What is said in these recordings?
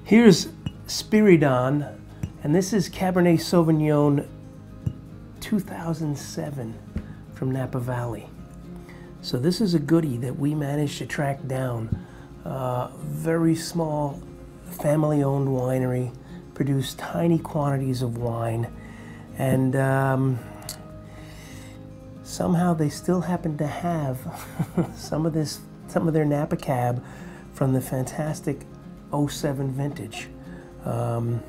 Here's Spiridon, and this is Cabernet Sauvignon 2007 from Napa Valley. So this is a goodie that we managed to track down. Very small, family-owned winery, produced tiny quantities of wine, and somehow they still happen to have some of their Napa Cab from the fantastic 07 vintage. You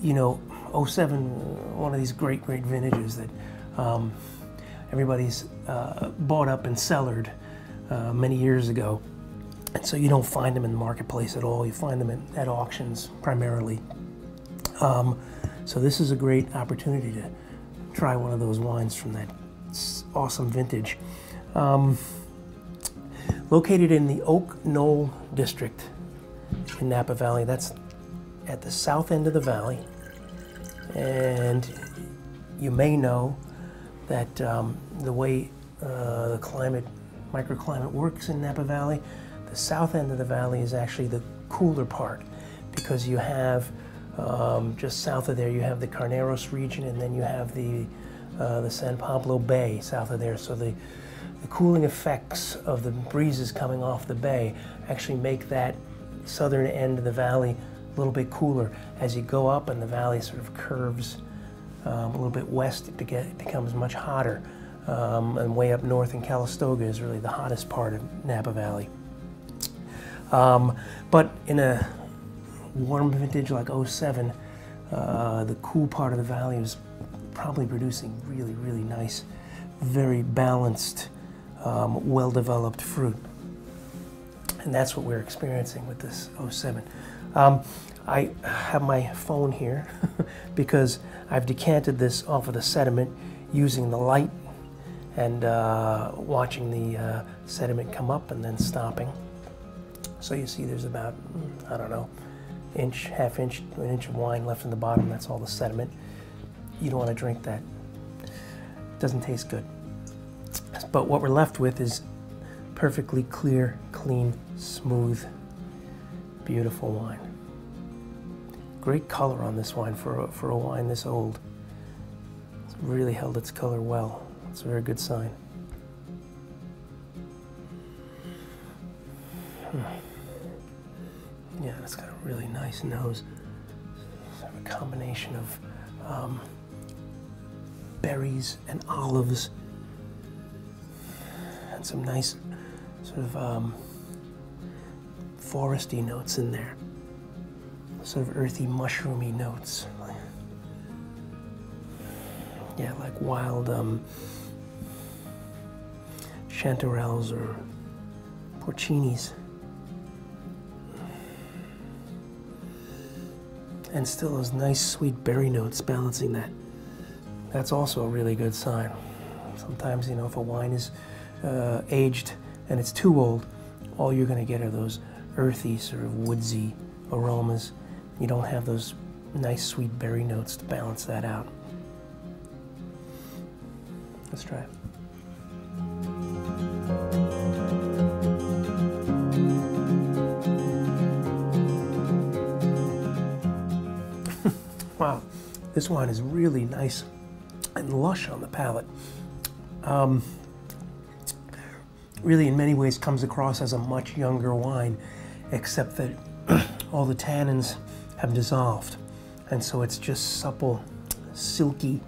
know, 07, one of these great vintages that everybody's bought up and cellared many years ago. And so you don't find them in the marketplace at all. You find them at auctions primarily. So this is a great opportunity to try one of those wines from that awesome vintage. Located in the Oak Knoll district in Napa Valley. That's at the south end of the valley. And you may know that the way the microclimate works in Napa Valley, the south end of the valley is actually the cooler part, because you have just south of there you have the Carneros region, and then you have the San Pablo Bay south of there. So the cooling effects of the breezes coming off the bay actually make that southern end of the valley a little bit cooler. As you go up and the valley sort of curves a little bit west, it becomes much hotter. And way up north in Calistoga is really the hottest part of Napa Valley. But in a warm vintage like 07, the cool part of the valley is probably producing really nice, very balanced, well-developed fruit. And that's what we're experiencing with this 07. I have my phone here because I've decanted this off of the sediment using the light and watching the sediment come up and then stopping. So you see there's about, I don't know, half inch to an inch of wine left in the bottom. That's all the sediment. You don't want to drink that. It doesn't taste good. But what we're left with is perfectly clear, clean, smooth, beautiful wine. Great color on this wine for a wine this old. It's really held its color well. It's a very good sign. Yeah, it's got a really nice nose. Sort of a combination of berries and olives, and some nice sort of foresty notes in there. Sort of earthy, mushroomy notes. Yeah, like wild chanterelles or porcinis. And still those nice sweet berry notes balancing that. That's also a really good sign. Sometimes, you know, if a wine is aged and it's too old, all you're going to get are those earthy, sort of woodsy aromas. You don't have those nice sweet berry notes to balance that out. Let's try it. Wow, this wine is really nice and lush on the palate. Really, in many ways, comes across as a much younger wine, except that all the tannins have dissolved, and so it's just supple, silky,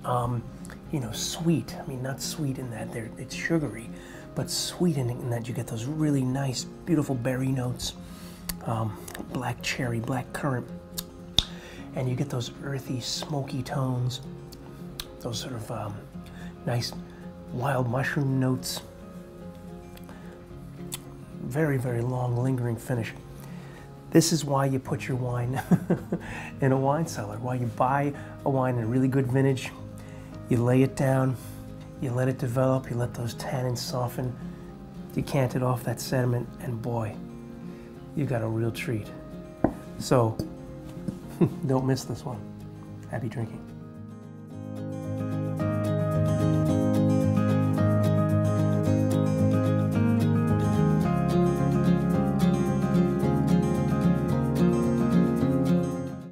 you know, sweet. I mean, not sweet in that it's sugary, but sweet in that you get those really nice, beautiful berry notes, black cherry, black currant, and you get those earthy, smoky tones, those sort of nice wild mushroom notes. Very long, lingering finish. This is why you put your wine in a wine cellar, why you buy a wine in a really good vintage. You lay it down, you let it develop, you let those tannins soften, decant it off that sediment, and boy, you got a real treat. So, don't miss this one. Happy drinking.